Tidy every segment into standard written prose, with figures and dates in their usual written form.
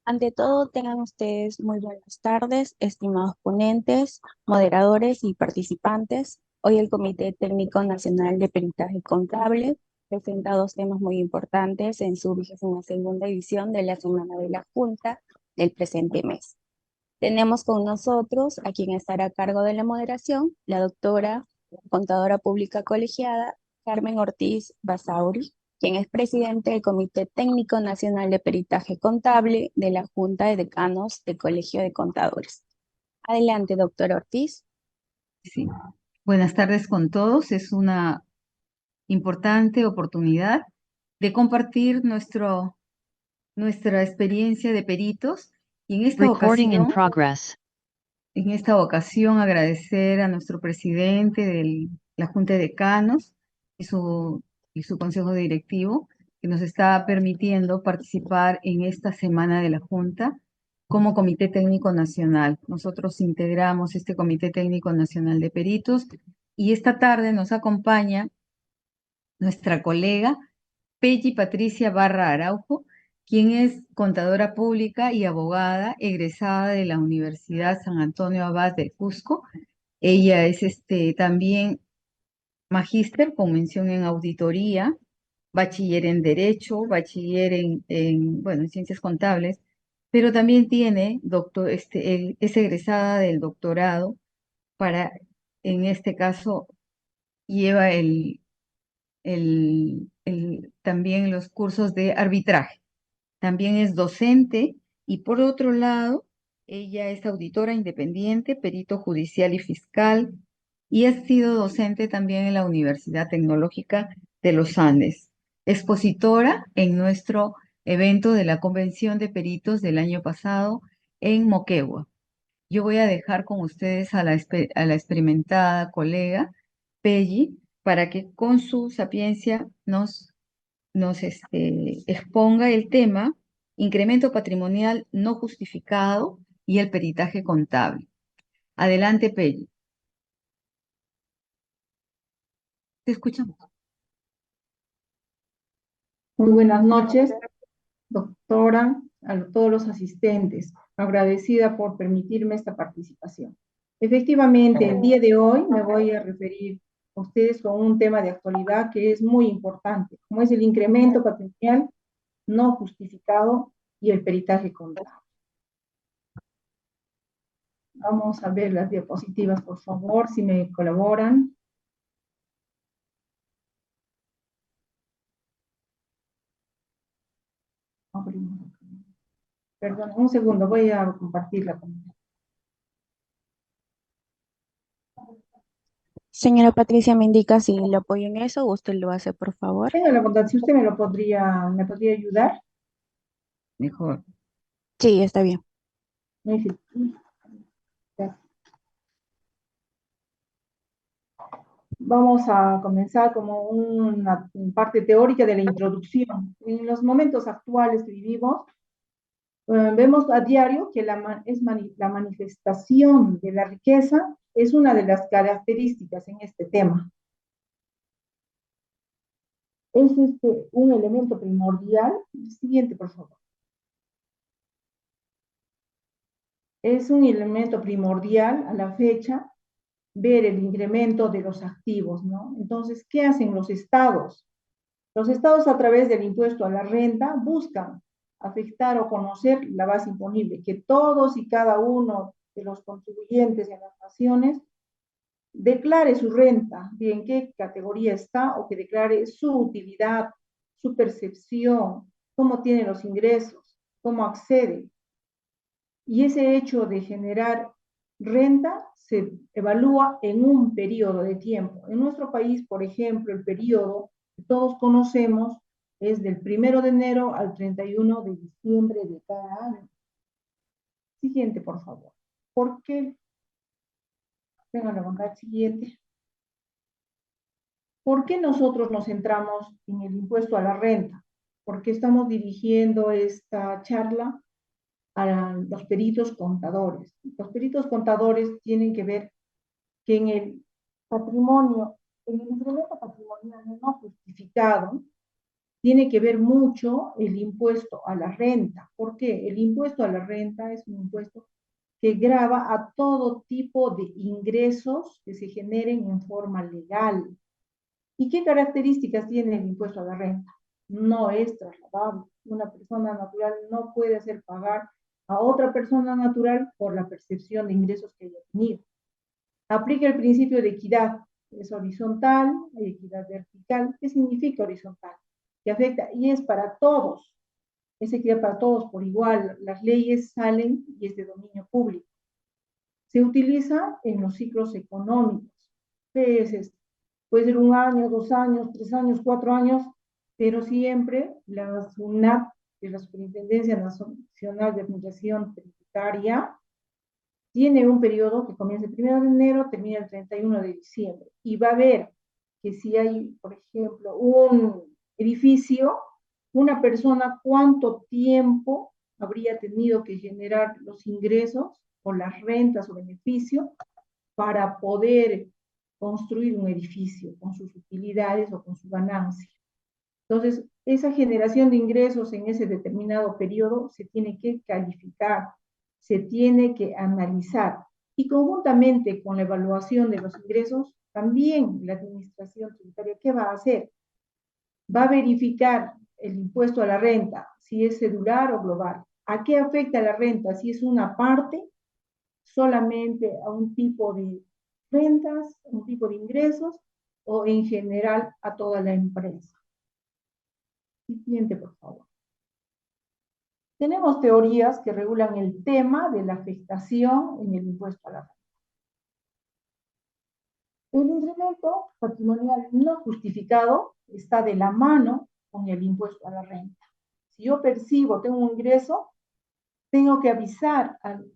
Ante todo, tengan ustedes muy buenas tardes, estimados ponentes, moderadores y participantes. Hoy el Comité Técnico Nacional de Peritaje Contable presenta dos temas muy importantes en su 22ª edición de la Semana de la Junta del presente mes. Tenemos con nosotros a quien estará a cargo de la moderación, la doctora contadora pública colegiada Carmen Ortiz Basauri, quien es presidente del Comité Técnico Nacional de Peritaje Contable de la Junta de Decanos del Colegio de Contadores. Adelante, doctora Ortiz. Sí. Buenas tardes con todos. Es una importante oportunidad de compartir nuestra experiencia de peritos y Recording in progress. en esta ocasión agradecer a nuestro presidente de la Junta de Decanos y su consejo directivo que nos está permitiendo participar en esta semana de la Junta como Comité Técnico Nacional. Nosotros integramos este Comité Técnico Nacional de Peritos y esta tarde nos acompaña nuestra colega Pelli Patricia Barra Araujo, quien es contadora pública y abogada egresada de la Universidad San Antonio Abad de Cusco. Ella es también magíster con mención en auditoría, bachiller en Derecho, bachiller en Ciencias Contables, pero también tiene es egresada del doctorado en este caso, lleva también los cursos de arbitraje. También es docente y por otro lado, ella es auditora independiente, perito judicial y fiscal y ha sido docente también en la Universidad Tecnológica de los Andes, expositora en nuestro evento de la Convención de Peritos del año pasado en Moquegua. Yo voy a dejar con ustedes a la experimentada colega Pelli para que con su sapiencia nos exponga el tema incremento patrimonial no justificado y el peritaje contable. Adelante, Pelli. ¿Te escuchamos? Muy buenas noches, doctora, a todos los asistentes. Agradecida por permitirme esta participación. Efectivamente, el día de hoy me voy a referir a ustedes con un tema de actualidad que es muy importante, como es el incremento patrimonial no justificado y el peritaje contable. Vamos a ver las diapositivas, por favor, si me colaboran. Perdón, un segundo, voy a compartirla con ustedes. Señora Patricia, me indica si le apoyo en eso o usted lo hace, por favor. Tenga la bondad, si usted me podría ayudar. Mejor. Sí, está bien. Vamos a comenzar como una parte teórica de la introducción. En los momentos actuales que vivimos, vemos a diario que la manifestación de la riqueza es una de las características en este tema. Es un elemento primordial. Siguiente, por favor. Es un elemento primordial a la fecha ver el incremento de los activos, ¿no? Entonces, ¿qué hacen los estados? Los estados a través del impuesto a la renta buscan afectar o conocer la base imponible, que todos y cada uno de los contribuyentes en las naciones declare su renta, de en qué categoría está, o que declare su utilidad, su percepción, cómo tiene los ingresos, cómo accede. Y ese hecho de generar renta se evalúa en un periodo de tiempo. En nuestro país, por ejemplo, el periodo que todos conocemos es del 1 de enero al 31 de diciembre de cada año. Siguiente, por favor. ¿Por qué? Venga, la bondad siguiente. ¿Por qué nosotros nos centramos en el impuesto a la renta? Porque estamos dirigiendo esta charla a los peritos contadores. Los peritos contadores tienen que ver que en el patrimonio, en el incremento patrimonial no justificado, tiene que ver mucho el impuesto a la renta. ¿Por qué? El impuesto a la renta es un impuesto que grava a todo tipo de ingresos que se generen en forma legal. ¿Y qué características tiene el impuesto a la renta? No es trasladable. Una persona natural no puede hacer pagar a otra persona natural por la percepción de ingresos que haya tenido. Aplica el principio de equidad. Es horizontal, hay equidad vertical. ¿Qué significa horizontal? Que afecta y es para todos. Es equidad para todos por igual. Las leyes salen y es de dominio público. Se utiliza en los ciclos económicos. ¿Qué es esto? Puede ser 1 año, 2 años, 3 años, 4 años, pero siempre la SUNAT, que es la Superintendencia Nacional de Administración Tributaria, tiene un periodo que comienza el 1 de enero, termina el 31 de diciembre. Y va a ver que si hay, por ejemplo, un edificio, una persona, ¿cuánto tiempo habría tenido que generar los ingresos o las rentas o beneficios para poder construir un edificio con sus utilidades o con su ganancia? Entonces, esa generación de ingresos en ese determinado periodo se tiene que calificar, se tiene que analizar. Y conjuntamente con la evaluación de los ingresos, también la administración tributaria, ¿qué va a hacer? Va a verificar el impuesto a la renta, si es cedular o global. ¿A qué afecta la renta? Si es una parte, solamente a un tipo de rentas, un tipo de ingresos, o en general a toda la empresa. Siguiente, por favor. Tenemos teorías que regulan el tema de la afectación en el impuesto a la renta. El incremento patrimonial no justificado está de la mano con el impuesto a la renta. Si yo percibo, tengo un ingreso, tengo que avisar al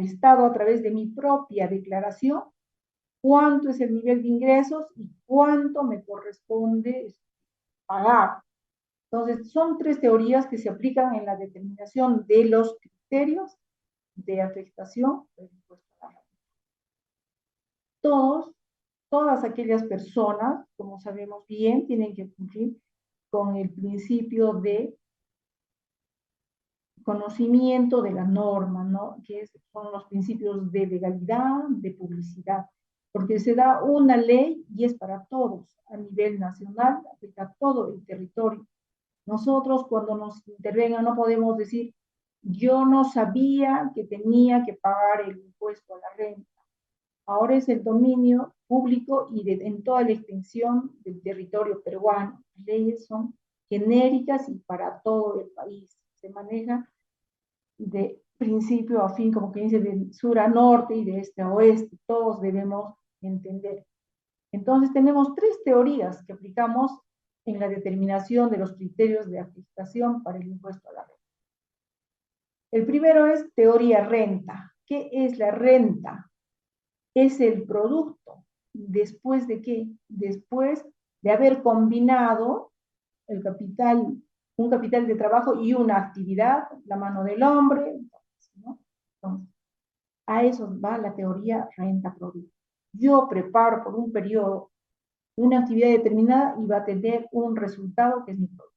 Estado a través de mi propia declaración cuánto es el nivel de ingresos y cuánto me corresponde pagar. Entonces, son 3 teorías que se aplican en la determinación de los criterios de afectación del impuesto a la renta. Todas aquellas personas, como sabemos bien, tienen que cumplir con el principio de conocimiento de la norma, ¿no? Son los principios de legalidad, de publicidad, porque se da una ley y es para todos, a nivel nacional, afecta a todo el territorio. Nosotros cuando nos intervengan no podemos decir, yo no sabía que tenía que pagar el impuesto a la renta. Ahora es el dominio público y en toda la extensión del territorio peruano. Las leyes son genéricas y para todo el país. Se maneja de principio a fin, como que dice, de sur a norte y de este a oeste. Todos debemos entender. Entonces tenemos 3 teorías que aplicamos en la determinación de los criterios de afectación para el impuesto a la renta. El primero es teoría renta. ¿Qué es la renta? Es el producto. ¿Después de qué? Después de haber combinado el capital, un capital de trabajo y una actividad, la mano del hombre, ¿no? Entonces, a eso va la teoría renta-producto. Yo preparo por un periodo una actividad determinada y va a tener un resultado que es mi producto.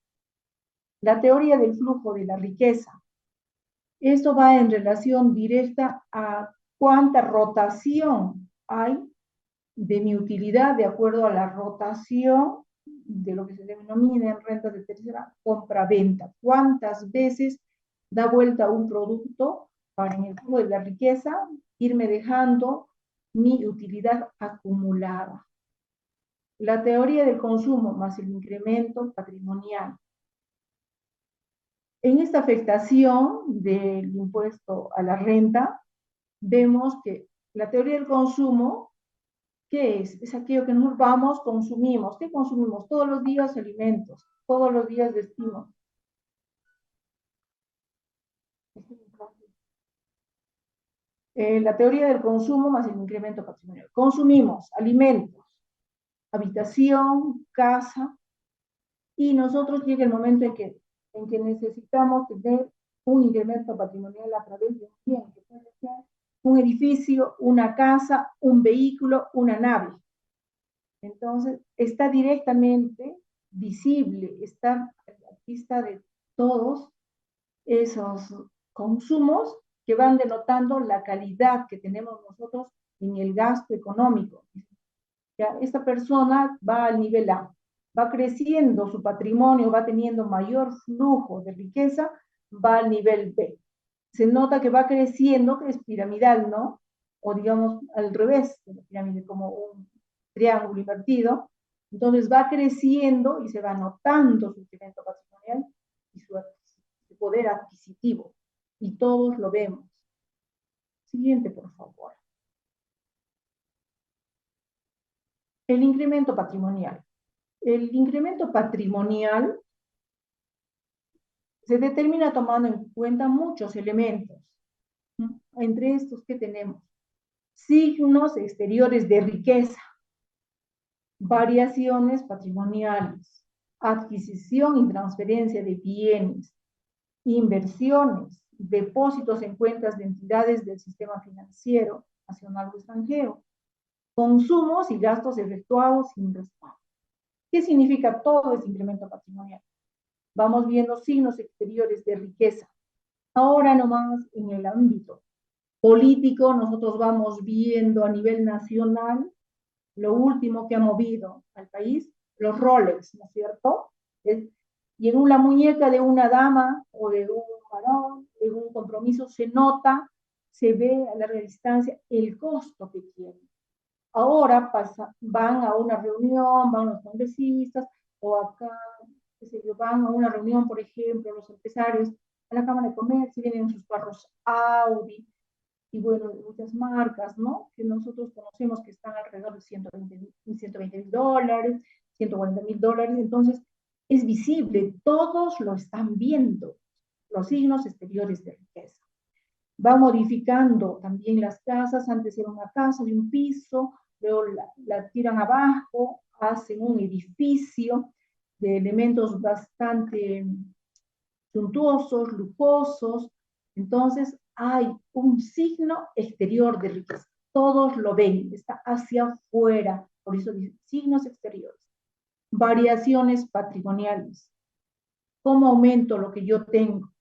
La teoría del flujo de la riqueza. Esto va en relación directa a cuánta rotación hay de mi utilidad de acuerdo a la rotación de lo que se denomina en rentas de tercera compra-venta. ¿Cuántas veces da vuelta un producto para en el flujo de la riqueza irme dejando mi utilidad acumulada? La teoría del consumo más el incremento patrimonial. En esta afectación del impuesto a la renta, vemos que la teoría del consumo, ¿qué es? Es aquello que nosotros vamos, consumimos. ¿Qué consumimos? Todos los días alimentos, todos los días vestimos. La teoría del consumo más el incremento patrimonial. Consumimos alimentos, habitación, casa, y nosotros llega el momento en que necesitamos tener un incremento patrimonial a través de un bien, que puede ser un edificio, una casa, un vehículo, una nave. Entonces, está directamente visible, está a la vista de todos esos consumos que van denotando la calidad que tenemos nosotros en el gasto económico. Ya, esta persona va al nivel A, va creciendo su patrimonio, va teniendo mayor flujo de riqueza, va al nivel B. Se nota que va creciendo, que es piramidal, ¿no? O digamos al revés de la pirámide, como un triángulo invertido. Entonces va creciendo y se va notando su incremento patrimonial y su poder adquisitivo. Y todos lo vemos. Siguiente, por favor. El incremento patrimonial. El incremento patrimonial se determina tomando en cuenta muchos elementos. Entre estos que tenemos, signos exteriores de riqueza, variaciones patrimoniales, adquisición y transferencia de bienes, inversiones, depósitos en cuentas de entidades del sistema financiero, nacional o extranjero, consumos y gastos efectuados sin respaldo. ¿Qué significa todo este incremento patrimonial? Vamos viendo signos exteriores de riqueza. Ahora nomás en el ámbito político, nosotros vamos viendo a nivel nacional lo último que ha movido al país, los roles, ¿no es cierto? Y en la muñeca de una dama o de un varón, en un compromiso, se nota, se ve a larga distancia el costo que tiene. Ahora van a una reunión, van los congresistas, o acá, qué sé yo, van a una reunión, por ejemplo, los empresarios, a la Cámara de Comercio, vienen sus carros Audi, y bueno, muchas marcas, ¿no? Que nosotros conocemos que están alrededor de $120,000, $140,000, entonces es visible, todos lo están viendo, los signos exteriores de riqueza. Va modificando también las casas, antes era una casa de un piso, luego la tiran abajo, hacen un edificio de elementos bastante suntuosos, lujosos, entonces hay un signo exterior de riqueza. Todos lo ven, está hacia afuera, por eso dicen signos exteriores. Variaciones patrimoniales. ¿Cómo aumento lo que yo tengo?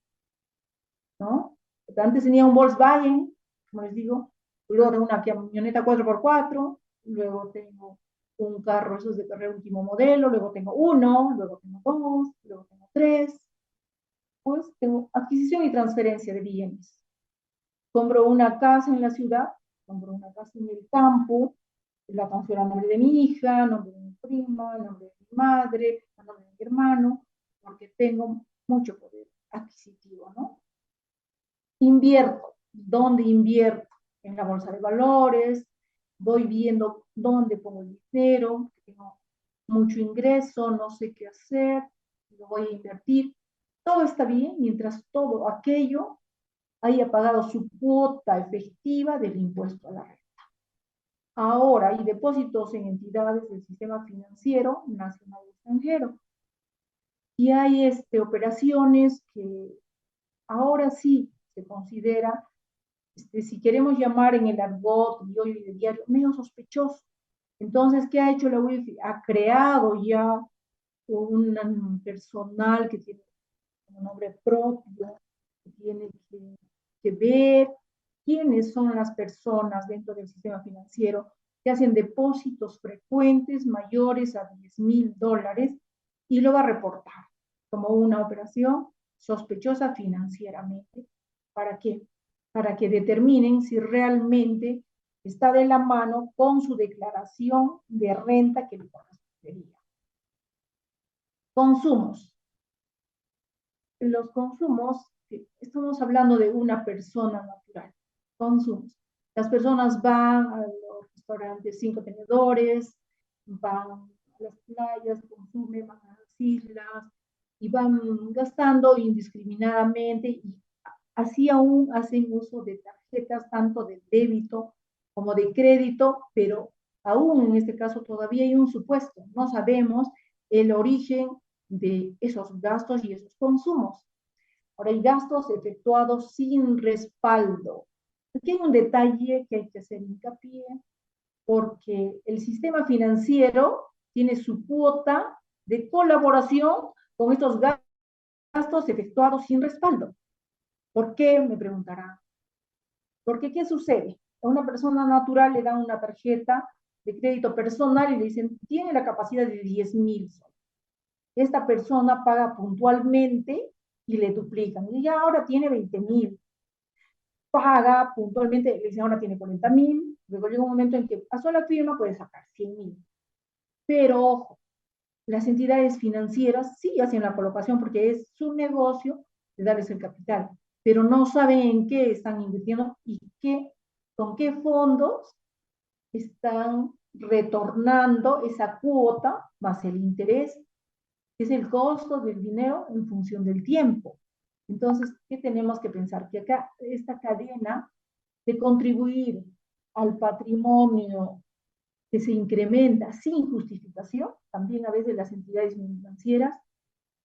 ¿No? Antes tenía un Volkswagen, como les digo, luego tengo una camioneta 4x4, luego tengo un carro, esos de carrera último modelo, luego tengo uno, luego tengo dos, luego tengo tres. Pues tengo adquisición y transferencia de bienes. Compro una casa en la ciudad, compro una casa en el campo, la transfiero a nombre de mi hija, a nombre de mi prima, a nombre de mi madre, a nombre de mi hermano, porque tengo mucho poder adquisitivo, ¿no? Invierto. ¿Dónde invierto? En la bolsa de valores, voy viendo dónde pongo el dinero, tengo mucho ingreso, no sé qué hacer, lo voy a invertir. Todo está bien mientras todo aquello haya pagado su cuota efectiva del impuesto a la renta. Ahora hay depósitos en entidades del sistema financiero nacional y extranjero. Y hay operaciones que ahora sí se considera, si queremos llamar en el argot y hoy de diario, medio sospechoso. Entonces, ¿qué ha hecho la UEF? Ha creado ya un personal que tiene un nombre propio, que tiene que ver quiénes son las personas dentro del sistema financiero que hacen depósitos frecuentes mayores a $10,000 y lo va a reportar como una operación sospechosa financieramente. ¿Para qué? Para que determinen si realmente está de la mano con su declaración de renta que le correspondería. Consumos. Los consumos, estamos hablando de una persona natural, consumos. Las personas van a los restaurantes 5 tenedores, van a las playas, consumen, van a las islas y van gastando indiscriminadamente y así aún hacen uso de tarjetas tanto de débito como de crédito, pero aún en este caso todavía hay un supuesto, no sabemos el origen de esos gastos y esos consumos. Ahora hay gastos efectuados sin respaldo. Aquí hay un detalle que hay que hacer hincapié, porque el sistema financiero tiene su cuota de colaboración con estos gastos efectuados sin respaldo. ¿Por qué? Me preguntarán. Porque, ¿qué sucede? A una persona natural le dan una tarjeta de crédito personal y le dicen, tiene la capacidad de 10.000 soles. Esta persona paga puntualmente y le duplican. Y ya ahora tiene 20.000. Paga puntualmente, le dicen, ahora tiene 40.000. Luego llega un momento en que a sola firma puede sacar 100.000. Pero, ojo, las entidades financieras sí hacen la colocación porque es su negocio de darles el capital, pero no saben en qué están invirtiendo y con qué fondos están retornando esa cuota más el interés, que es el costo del dinero en función del tiempo. Entonces, ¿qué tenemos que pensar? Que acá esta cadena de contribuir al patrimonio que se incrementa sin justificación, también a veces las entidades financieras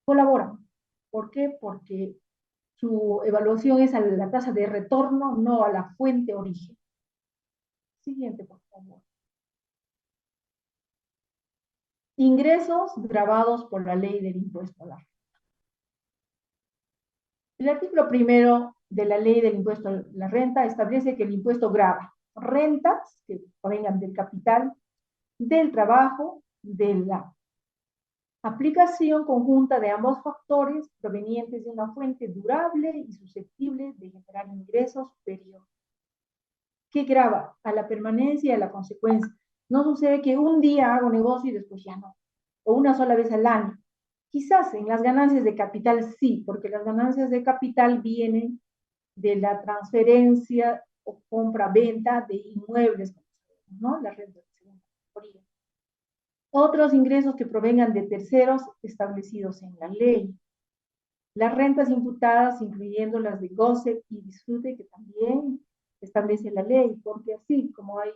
colaboran. ¿Por qué? Porque su evaluación es a la tasa de retorno, no a la fuente origen. Siguiente, por favor. Ingresos gravados por la ley del impuesto a la renta. El artículo 1 de la ley del impuesto a la renta establece que el impuesto grava rentas que provengan del capital, del trabajo, de la aplicación conjunta de ambos factores provenientes de una fuente durable y susceptible de generar ingresos periódicos. ¿Qué grava? A la permanencia y a la consecuencia. No sucede que un día hago negocio y después ya no, o una sola vez al año. Quizás en las ganancias de capital sí, porque las ganancias de capital vienen de la transferencia o compra-venta de inmuebles, ¿no? La renta de segunda categoría. Otros ingresos que provengan de terceros establecidos en la ley. Las rentas imputadas, incluyendo las de goce y disfrute, que también establece la ley, porque así como hay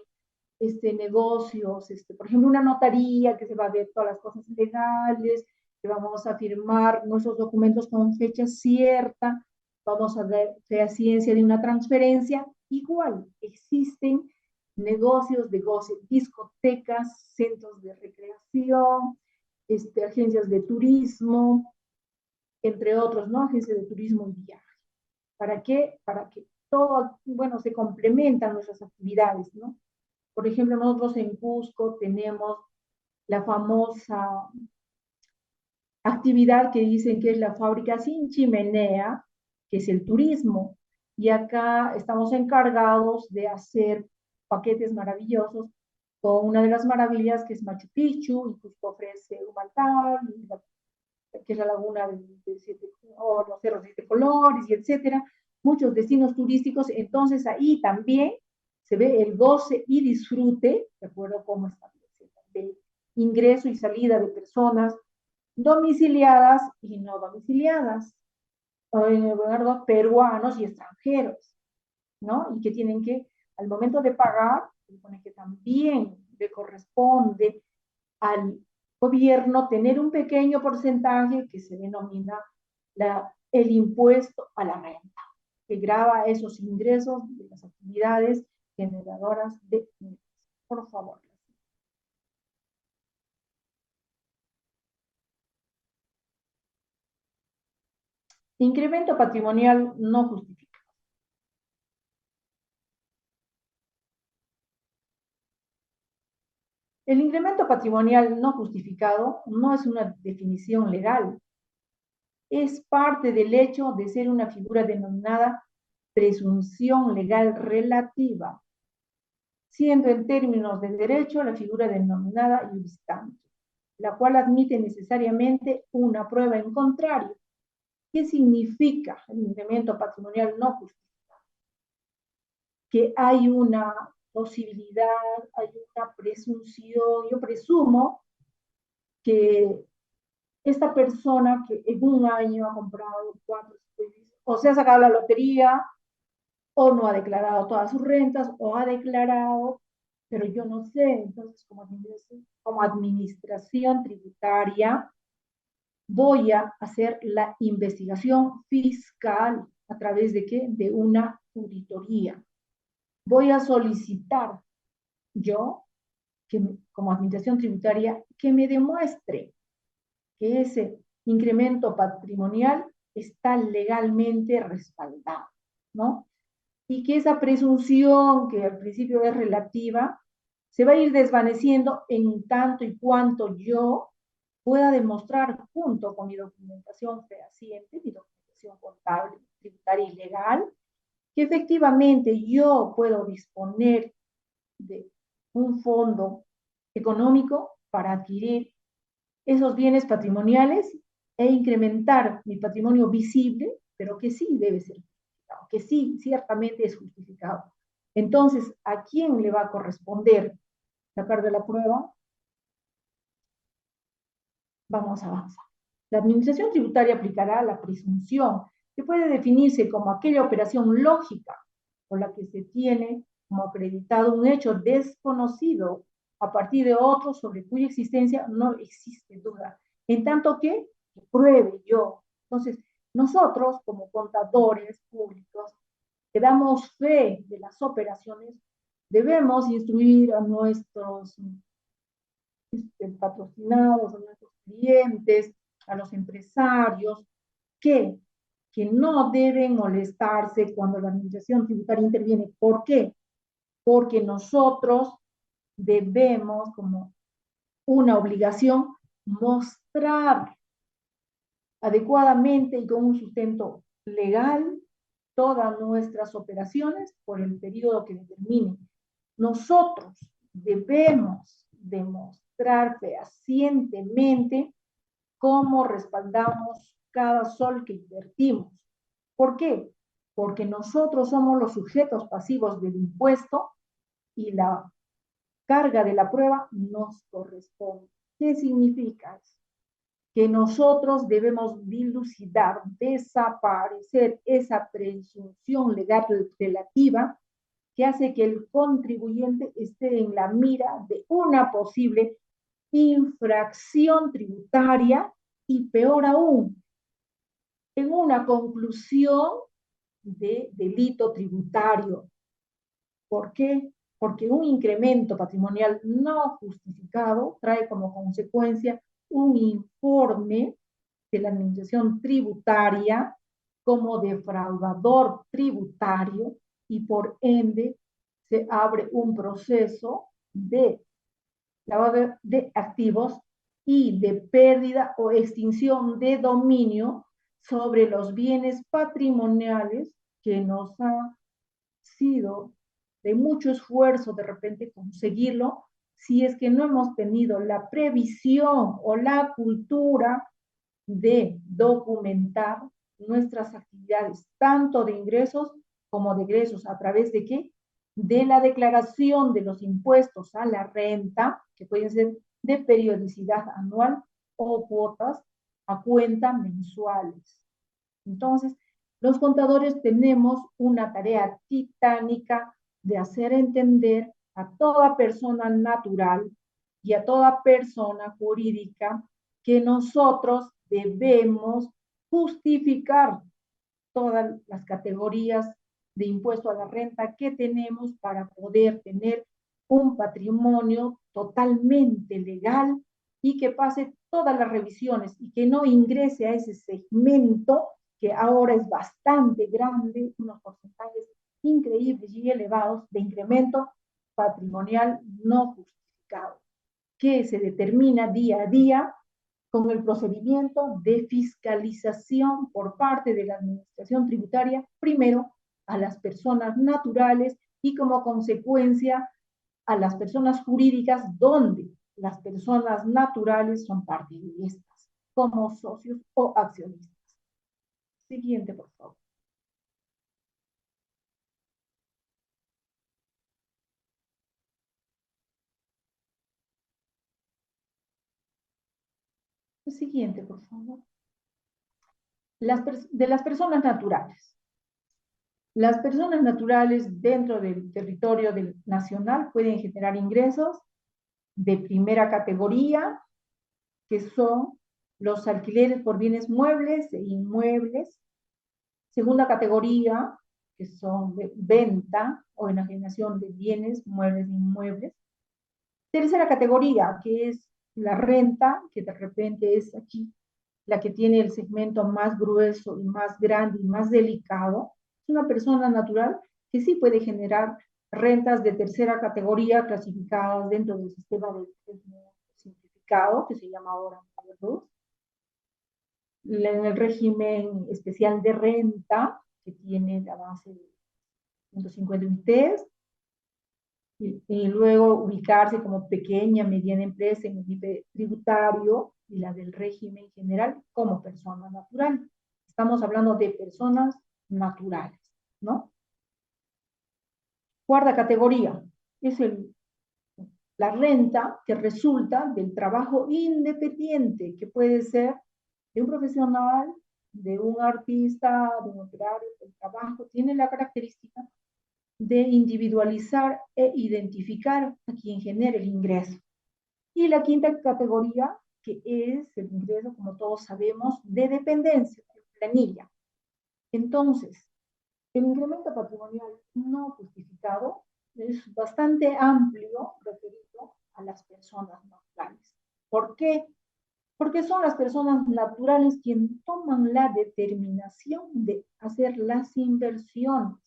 negocios, por ejemplo, una notaría que se va a ver todas las cosas legales, que vamos a firmar nuestros documentos con fecha cierta, vamos a dar fehaciencia de una transferencia, igual existen negocios de goce, discotecas, centros de recreación, agencias de turismo, entre otros, ¿no? Agencias de turismo y viaje. ¿Para qué? Para que todo, bueno, se complementan nuestras actividades, ¿no? Por ejemplo, nosotros en Cusco tenemos la famosa actividad que dicen que es la fábrica sin chimenea, que es el turismo. Y acá estamos encargados de hacer paquetes maravillosos con una de las maravillas que es Machu Picchu, y Cusco ofrece Humaltal, que es la laguna de siete, o los cerros de 7 colores, y etcétera, muchos destinos turísticos. Entonces ahí también se ve el goce y disfrute, de acuerdo a cómo establece, de ingreso y salida de personas domiciliadas y no domiciliadas, peruanos y extranjeros, ¿no? Y que tienen que, al momento de pagar, se supone que también le corresponde al gobierno tener un pequeño porcentaje que se denomina el impuesto a la renta, que grava esos ingresos de las actividades generadoras de ingresos. Por favor. Incremento patrimonial no justificado. El incremento patrimonial no justificado no es una definición legal. Es parte del hecho de ser una figura denominada presunción legal relativa, siendo en términos de derecho la figura denominada ius tanto, la cual admite necesariamente una prueba en contrario. ¿Qué significa el incremento patrimonial no justificado? Que hay una posibilidad, hay una presunción, yo presumo que esta persona que en un año ha comprado 4, o se ha sacado la lotería, o no ha declarado todas sus rentas, o ha declarado, pero yo no sé. Entonces, como administración tributaria, voy a hacer la investigación fiscal a través de ¿qué? De una auditoría. Voy a solicitar yo, como administración tributaria, que me demuestre que ese incremento patrimonial está legalmente respaldado, ¿no? Y que esa presunción, que al principio es relativa, se va a ir desvaneciendo en tanto y cuanto yo pueda demostrar junto con mi documentación fehaciente, mi documentación contable, tributaria y legal, que efectivamente yo puedo disponer de un fondo económico para adquirir esos bienes patrimoniales e incrementar mi patrimonio visible, pero que sí debe ser justificado, que sí, ciertamente es justificado. Entonces, ¿a quién le va a corresponder sacar de la prueba? Vamos a avanzar. La administración tributaria aplicará la presunción, que puede definirse como aquella operación lógica por la que se tiene como acreditado un hecho desconocido a partir de otro sobre cuya existencia no existe duda, en tanto que pruebe yo. Entonces, nosotros como contadores públicos que damos fe de las operaciones, debemos instruir a nuestros patrocinados, a nuestros clientes, a los empresarios, que no deben molestarse cuando la administración tributaria interviene. ¿Por qué? Porque nosotros debemos, como una obligación, mostrar adecuadamente y con un sustento legal todas nuestras operaciones por el periodo que determine. Nosotros debemos demostrar fehacientemente cómo respaldamos cada sol que invertimos. ¿Por qué? Porque nosotros somos los sujetos pasivos del impuesto y la carga de la prueba nos corresponde. ¿Qué significa eso? Que nosotros debemos dilucidar, desaparecer esa presunción legal relativa que hace que el contribuyente esté en la mira de una posible infracción tributaria y peor aún, en una conclusión de delito tributario. ¿Por qué? Porque un incremento patrimonial no justificado trae como consecuencia un informe de la administración tributaria como defraudador tributario y por ende se abre un proceso de lavado de activos y de pérdida o extinción de dominio sobre los bienes patrimoniales que nos ha sido de mucho esfuerzo de repente conseguirlo, si es que no hemos tenido la previsión o la cultura de documentar nuestras actividades, tanto de ingresos como de egresos, a través de qué? De la declaración de los impuestos a la renta, que pueden ser de periodicidad anual o cuotas a cuenta mensuales. Entonces, los contadores tenemos una tarea titánica de hacer entender a toda persona natural y a toda persona jurídica que nosotros debemos justificar todas las categorías de impuesto a la renta que tenemos para poder tener un patrimonio totalmente legal y que pase todas las revisiones y que no ingrese a ese segmento que ahora es bastante grande, unos porcentajes increíbles y elevados de incremento patrimonial no justificado, que se determina día a día con el procedimiento de fiscalización por parte de la administración tributaria, primero a las personas naturales y como consecuencia a las personas jurídicas, donde las personas naturales son parte de estas, como socios o accionistas. Siguiente, por favor. Siguiente, por favor. De las personas naturales. Las personas naturales dentro del territorio nacional pueden generar ingresos de primera categoría, que son los alquileres por bienes muebles e inmuebles. Segunda categoría, que son de venta o enajenación de bienes muebles e inmuebles. Tercera categoría, que es La renta, que de repente es aquí la que tiene el segmento más grueso y más grande y más delicado, es una persona natural que sí puede generar rentas de tercera categoría clasificadas dentro del sistema de simplificado, que se llama ahora en el régimen especial de renta, que tiene la base de 150 UITs, y luego ubicarse como pequeña, mediana empresa en el nivel tributario y la del régimen general como persona natural. Estamos hablando de personas naturales, ¿no? Cuarta categoría es la renta que resulta del trabajo independiente, que puede ser de un profesional, de un artista, de un operario. El trabajo tiene la característica de individualizar e identificar a quien genera el ingreso. Y la quinta categoría, que es el ingreso, como todos sabemos, de dependencia, de planilla. Entonces, el incremento patrimonial no justificado es bastante amplio referido a las personas naturales. ¿Por qué? Porque son las personas naturales quienes toman la determinación de hacer las inversiones,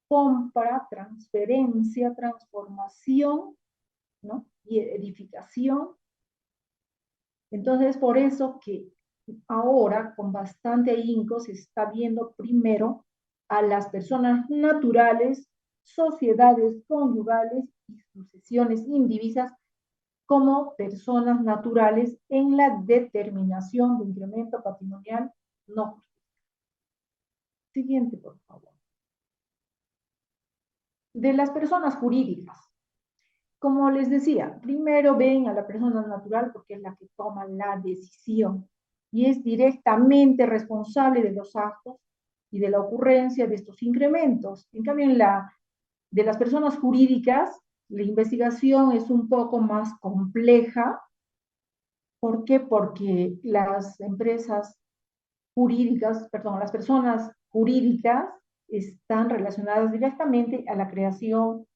compra, transferencia, transformación, ¿no? Y edificación. Entonces, por eso que ahora con bastante ahínco se está viendo primero a las personas naturales, sociedades conyugales y sucesiones indivisas como personas naturales en la determinación de incremento patrimonial no justificado. Siguiente, por favor. De las personas jurídicas. Como les decía, primero ven a la persona natural porque es la que toma la decisión y es directamente responsable de los actos y de la ocurrencia de estos incrementos. En cambio, de las personas jurídicas, la investigación es un poco más compleja. ¿Por qué? Porque las empresas jurídicas, perdón, las personas jurídicas están relacionadas directamente a la creación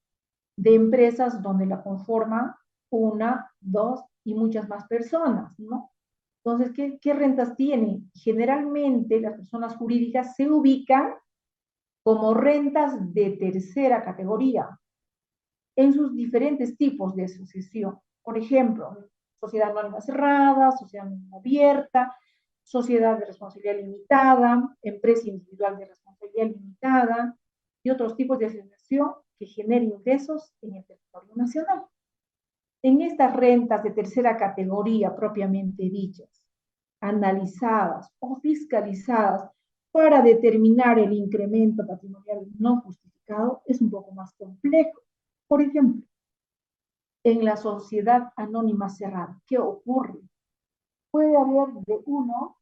de empresas donde la conforman una, dos y muchas más personas, ¿no? Entonces, ¿qué rentas tienen? Generalmente las personas jurídicas se ubican como rentas de tercera categoría en sus diferentes tipos de asociación. Por ejemplo, sociedad anónima cerrada, sociedad anónima abierta, sociedad de responsabilidad limitada, empresa individual de responsabilidad limitada y otros tipos de asociación que generen ingresos en el territorio nacional. En estas rentas de tercera categoría propiamente dichas, analizadas o fiscalizadas para determinar el incremento patrimonial no justificado, es un poco más complejo. Por ejemplo, en la sociedad anónima cerrada, ¿qué ocurre? Puede haber de 1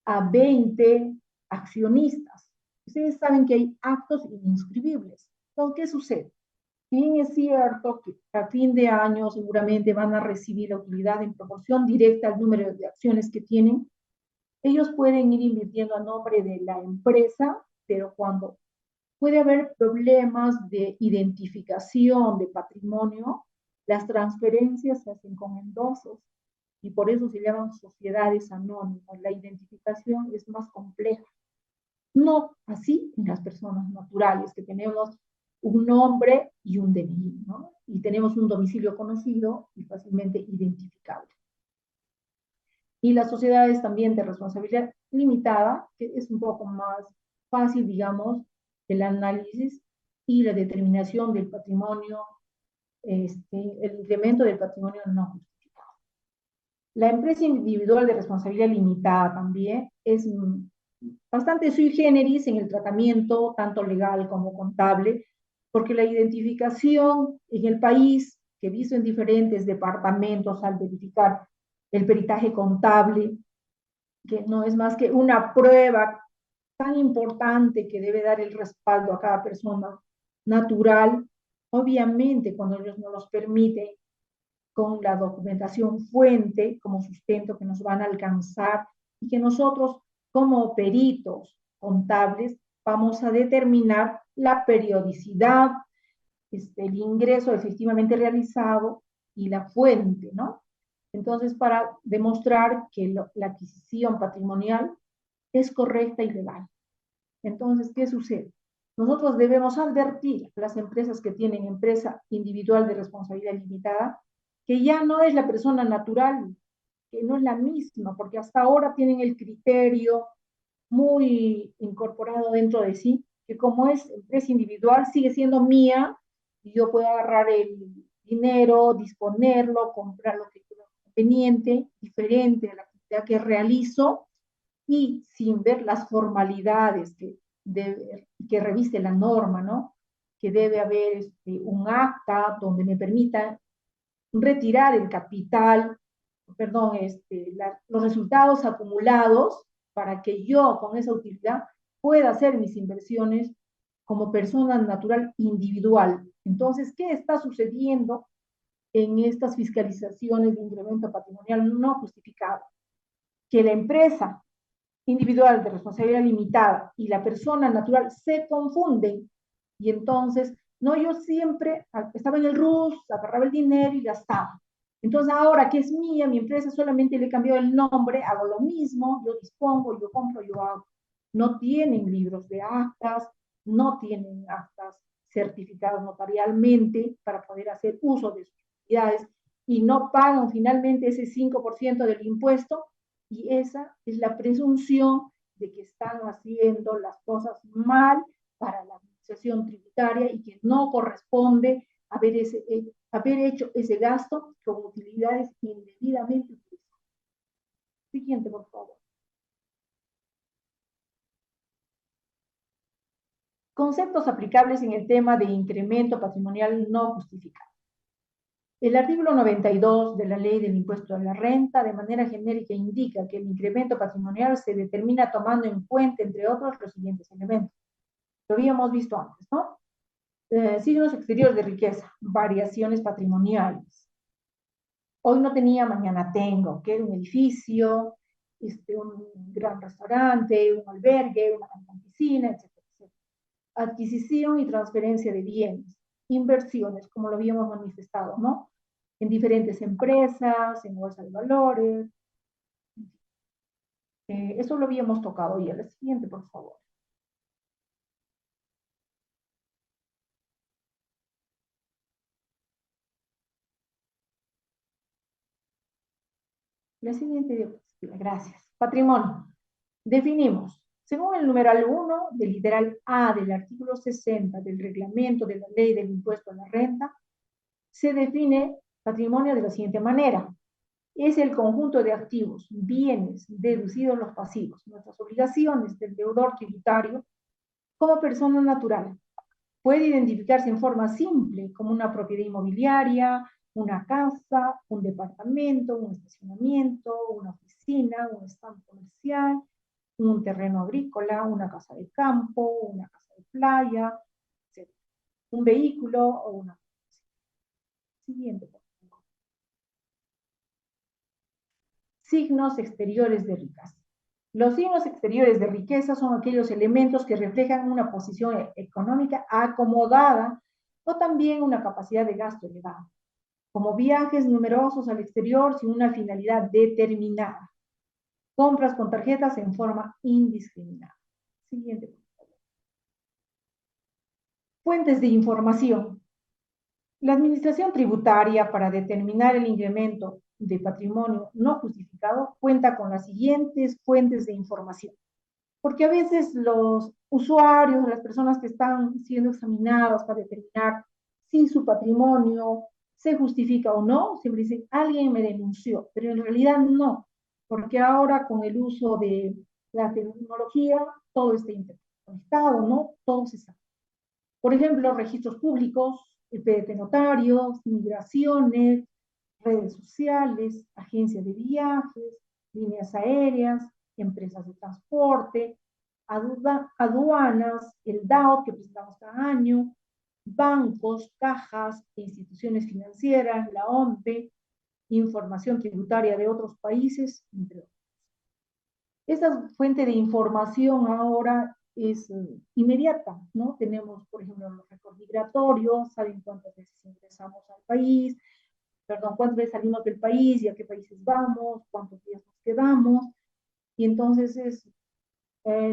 a 20 accionistas. Ustedes saben que hay actos inscribibles. Entonces, ¿qué sucede? Bien es cierto que a fin de año seguramente van a recibir la utilidad en proporción directa al número de acciones que tienen. Ellos pueden ir invirtiendo a nombre de la empresa, pero cuando puede haber problemas de identificación de patrimonio, las transferencias se hacen con endosos y por eso se llaman sociedades anónimas. La identificación es más compleja. No así en las personas naturales, que tenemos un nombre y un DNI, ¿no? Y tenemos un domicilio conocido y fácilmente identificable. Y las sociedades también de responsabilidad limitada, que es un poco más fácil, digamos, el análisis y la determinación del patrimonio, el incremento del patrimonio no justificado. La empresa individual de responsabilidad limitada también es bastante sui generis en el tratamiento, tanto legal como contable, porque la identificación en el país, que visto en diferentes departamentos al verificar el peritaje contable, que no es más que una prueba tan importante que debe dar el respaldo a cada persona natural, obviamente cuando ellos no los permiten, con la documentación fuente como sustento que nos van a alcanzar y que nosotros como peritos contables vamos a determinar la periodicidad, el ingreso efectivamente realizado y la fuente, ¿no? Entonces, para demostrar que la adquisición patrimonial es correcta y legal. Entonces, ¿qué sucede? Nosotros debemos advertir a las empresas que tienen empresa individual de responsabilidad limitada que ya no es la persona natural, que no es la misma, porque hasta ahora tienen el criterio muy incorporado dentro de sí, que como es empresa individual, sigue siendo mía, y yo puedo agarrar el dinero, disponerlo, comprar lo que creo conveniente, diferente a la actividad que realizo, y sin ver las formalidades que reviste la norma, ¿no? Que debe haber un acta donde me permita retirar el capital, perdón, los resultados acumulados para que yo con esa utilidad pueda hacer mis inversiones como persona natural individual. Entonces, ¿qué está sucediendo en estas fiscalizaciones de incremento patrimonial no justificado? Que la empresa individual de responsabilidad limitada y la persona natural se confunden y entonces, no, yo siempre estaba en el RUS, agarraba el dinero y gastaba. Entonces ahora que es mía, mi empresa, solamente le he cambiado el nombre, hago lo mismo, yo dispongo, yo compro, yo hago. No tienen libros de actas, no tienen actas certificadas notarialmente para poder hacer uso de sus utilidades y no pagan finalmente ese 5% del impuesto, y esa es la presunción de que están haciendo las cosas mal para la administración tributaria y que no corresponde haber hecho ese gasto con utilidades indebidamente utilizadas. Siguiente, por favor. Conceptos aplicables en el tema de incremento patrimonial no justificado. El artículo 92 de la Ley del Impuesto a la Renta, de manera genérica, indica que el incremento patrimonial se determina tomando en cuenta, entre otros, los siguientes elementos. Lo habíamos visto antes, ¿no? Signos exteriores de riqueza, variaciones patrimoniales. Hoy no tenía, mañana tengo, que era un edificio, un gran restaurante, un albergue, una gran piscina, etcétera, etcétera. Adquisición y transferencia de bienes, inversiones, como lo habíamos manifestado, ¿no? En diferentes empresas, en bolsa de valores. Eso lo habíamos tocado ya. La siguiente, por favor. La siguiente diapositiva, gracias. Patrimonio. Definimos, según el numeral 1 del literal A del artículo 60 del reglamento de la Ley del Impuesto a la Renta, se define patrimonio de la siguiente manera. Es el conjunto de activos, bienes, deducidos los pasivos, nuestras obligaciones del deudor tributario como persona natural. Puede identificarse en forma simple como una propiedad inmobiliaria, una casa, un departamento, un estacionamiento, una oficina, un stand comercial, un terreno agrícola, una casa de campo, una casa de playa, etc. Un vehículo o una... Siguiente, por favor. Signos exteriores de riqueza. Los signos exteriores de riqueza son aquellos elementos que reflejan una posición económica acomodada o también una capacidad de gasto elevada, como viajes numerosos al exterior sin una finalidad determinada, compras con tarjetas en forma indiscriminada. Siguiente, por favor. Fuentes de información. La administración tributaria, para determinar el incremento de patrimonio no justificado, cuenta con las siguientes fuentes de información. Porque a veces los usuarios, las personas que están siendo examinadas para determinar si su patrimonio se justifica o no, siempre dicen, alguien me denunció, pero en realidad no, porque ahora con el uso de la tecnología, todo está interconectado, ¿no? Todo se sabe. Por ejemplo, registros públicos, el PDT notarios, migraciones, redes sociales, agencias de viajes, líneas aéreas, empresas de transporte, aduanas, el DAO que presentamos cada año, bancos, cajas, instituciones financieras, la OMPE, información tributaria de otros países, entre otros. Esta fuente de información ahora es inmediata, ¿no? Tenemos, por ejemplo, los récords migratorios, saben cuántas veces ingresamos al país, perdón, cuántas veces salimos del país y a qué países vamos, cuántos días nos quedamos. Y entonces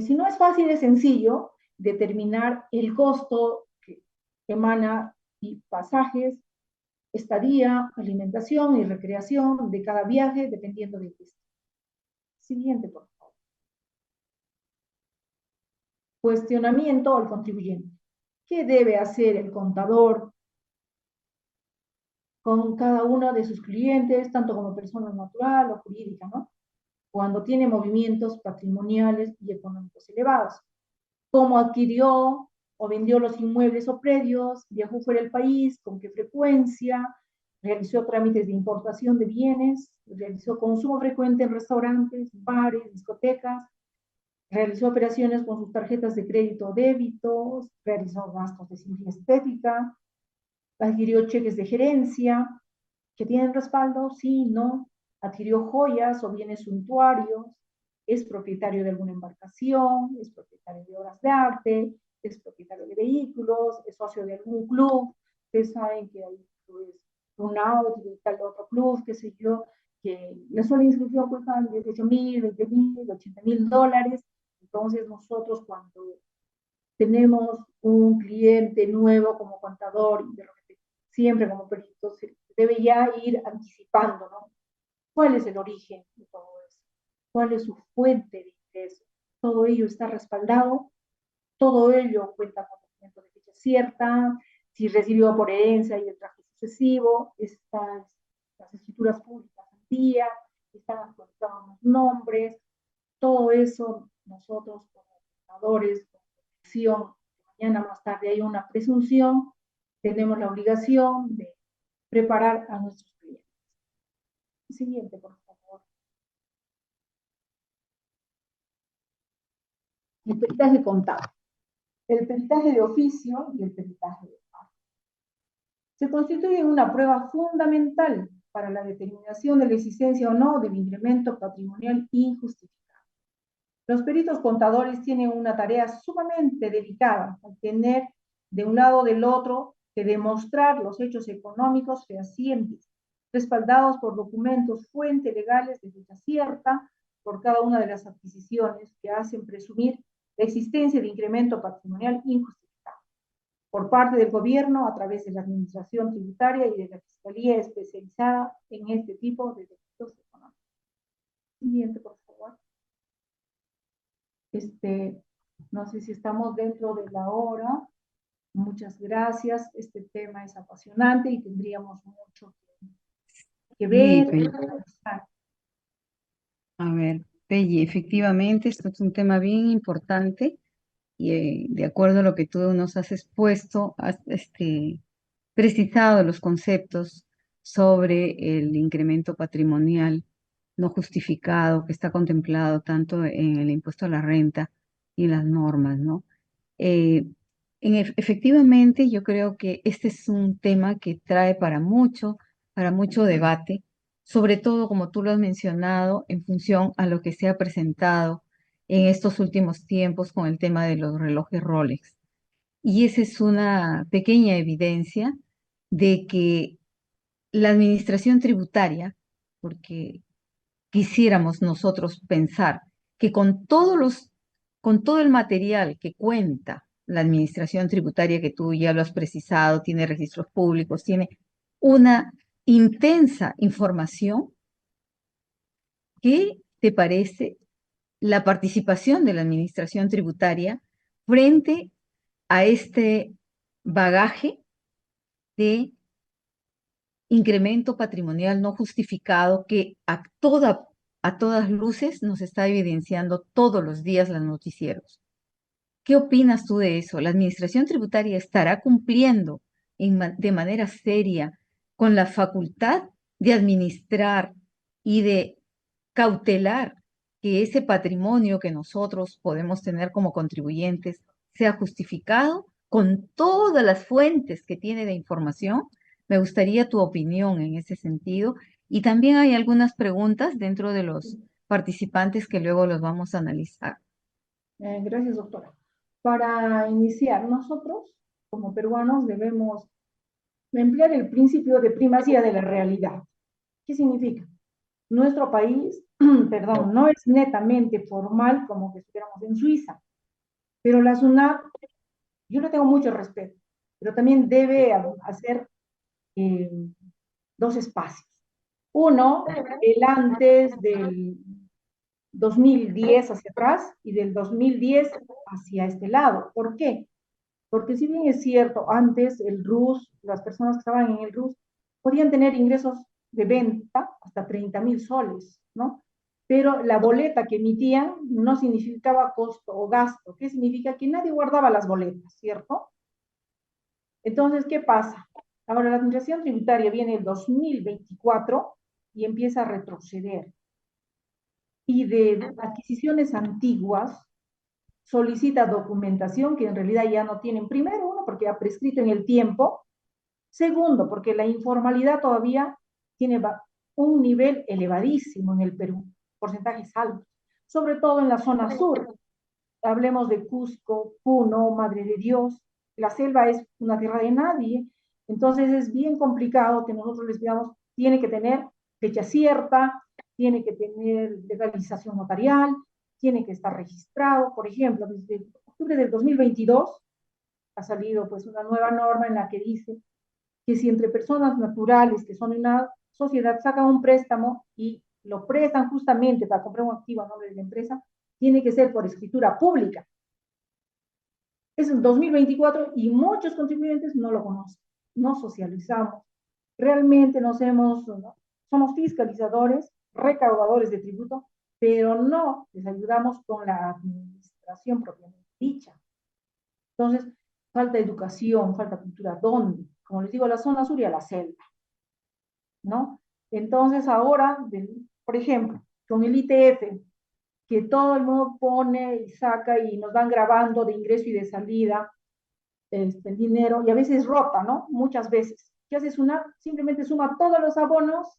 si no es fácil, es sencillo determinar el costo que emana y pasajes, estadía, alimentación y recreación de cada viaje, dependiendo del destino. Siguiente, por favor. Cuestionamiento al contribuyente. ¿Qué debe hacer el contador con cada uno de sus clientes, tanto como persona natural o jurídica, ¿no? Cuando tiene movimientos patrimoniales y económicos elevados? ¿Cómo adquirió o vendió los inmuebles o predios? ¿Viajó fuera del país? ¿Con qué frecuencia? ¿Realizó trámites de importación de bienes? ¿Realizó consumo frecuente en restaurantes, bares, discotecas? ¿Realizó operaciones con sus tarjetas de crédito o débitos? ¿Realizó gastos de cirugía estética? ¿Adquirió cheques de gerencia que tienen respaldo? Sí, no. ¿Adquirió joyas o bienes suntuarios? ¿Es propietario de alguna embarcación? ¿Es propietario de obras de arte? ¿Es propietario de vehículos? ¿Es socio de algún club? Ustedes saben que hay pues, un auto y tal otro club, qué sé yo, que la sola inscripción cuesta 18.000, 20.000, 80.000 dólares. Entonces nosotros cuando tenemos un cliente nuevo como contador y de repente siempre como perito, se debe ya ir anticipando, ¿no? ¿Cuál es el origen de todo eso? ¿Cuál es su fuente de ingreso? Todo ello está respaldado, todo ello cuenta con documentos de fecha cierta, si recibió por herencia y el traje sucesivo, están las escrituras públicas al día, están actualizados los nombres, todo eso nosotros como contadores, como dirección, mañana más tarde hay una presunción, tenemos la obligación de preparar a nuestros clientes. Siguiente, por favor. El peritaje contable. El peritaje de oficio y el peritaje de pago. Se constituyen una prueba fundamental para la determinación de la existencia o no del incremento patrimonial injustificado. Los peritos contadores tienen una tarea sumamente delicada al tener de un lado o del otro que demostrar los hechos económicos fehacientes, respaldados por documentos fuente legales de fecha cierta por cada una de las adquisiciones que hacen presumir la existencia de incremento patrimonial injustificado por parte del gobierno a través de la administración tributaria y de la fiscalía especializada en este tipo de delitos económicos. Siguiente, por favor. No sé si estamos dentro de la hora. Muchas gracias. Este tema es apasionante y tendríamos mucho que ver. A ver, Pelli, efectivamente, esto es un tema bien importante y de acuerdo a lo que tú nos has expuesto, has precisado los conceptos sobre el incremento patrimonial no justificado que está contemplado tanto en el impuesto a la renta y en las normas, ¿no? Efectivamente, yo creo que este es un tema que trae para mucho debate, sobre todo, como tú lo has mencionado, en función a lo que se ha presentado en estos últimos tiempos con el tema de los relojes Rolex. Y esa es una pequeña evidencia de que la administración tributaria, porque quisiéramos nosotros pensar que con todo el material que cuenta la administración tributaria, que tú ya lo has precisado, tiene registros públicos, tiene una intensa información, ¿qué te parece la participación de la administración tributaria frente a este bagaje de incremento patrimonial no justificado que a todas luces nos está evidenciando todos los días los noticieros? ¿Qué opinas tú de eso? ¿La administración tributaria estará cumpliendo de manera seria con la facultad de administrar y de cautelar que ese patrimonio que nosotros podemos tener como contribuyentes sea justificado con todas las fuentes que tiene de información? Me gustaría tu opinión en ese sentido. Y también hay algunas preguntas dentro de los participantes que luego los vamos a analizar. Gracias, doctora. Para iniciar, nosotros como peruanos debemos emplear el principio de primacía de la realidad. ¿Qué significa? Nuestro país, perdón, no es netamente formal como que estuviéramos en Suiza, pero la SUNAT, yo le tengo mucho respeto, pero también debe hacer eh, dos espacios. Uno, el antes del 2010 hacia atrás y del 2010 hacia este lado. ¿Por qué? Porque si bien es cierto, antes el RUS, las personas que estaban en el RUS, podían tener ingresos de venta hasta 30.000 soles, ¿no? Pero la boleta que emitían no significaba costo o gasto. ¿Qué significa? Que nadie guardaba las boletas, ¿cierto? Entonces, ¿qué pasa? Ahora la administración tributaria viene el 2024 y empieza a retroceder. Y de adquisiciones antiguas solicita documentación que en realidad ya no tienen. Primero, uno, porque ha prescrito en el tiempo. Segundo, porque la informalidad todavía tiene un nivel elevadísimo en el Perú, porcentajes altos, sobre todo en la zona sur. Hablemos de Cusco, Puno, Madre de Dios. La selva es una tierra de nadie, entonces es bien complicado que nosotros les digamos, tiene que tener fecha cierta, tiene que tener legalización notarial, tiene que estar registrado. Por ejemplo, desde octubre del 2022 ha salido pues una nueva norma en la que dice que si entre personas naturales que son una sociedad sacan un préstamo y lo prestan justamente para comprar un activo a nombre de la empresa, tiene que ser por escritura pública. Es el 2024 y muchos contribuyentes no lo conocen, no socializamos. Realmente nos hemos, ¿no? Somos fiscalizadores, recaudadores de tributo, pero no les ayudamos con la administración propiamente dicha. Entonces, falta educación, falta cultura. ¿Dónde? Como les digo, la zona sur y a la selva, ¿no? Entonces, ahora, por ejemplo, con el ITF, que todo el mundo pone y saca y nos van grabando de ingreso y de salida el dinero, y a veces rota, ¿no? Muchas veces. ¿Qué hace SUNAT? Simplemente suma todos los abonos,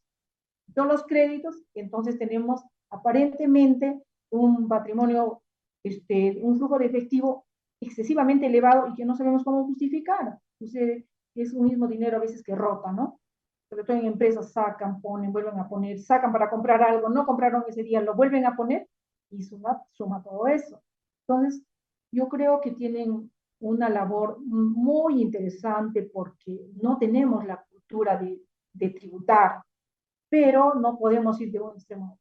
todos los créditos, y entonces tenemos aparentemente un patrimonio, un flujo de efectivo excesivamente elevado y que no sabemos cómo justificar. Entonces, es un mismo dinero a veces que rota, ¿no? Sobre todo en empresas sacan, ponen, vuelven a poner, sacan para comprar algo, no compraron ese día, lo vuelven a poner y suma todo eso. Entonces, yo creo que tienen una labor muy interesante porque no tenemos la cultura de tributar, pero no podemos ir de un extremo a otro.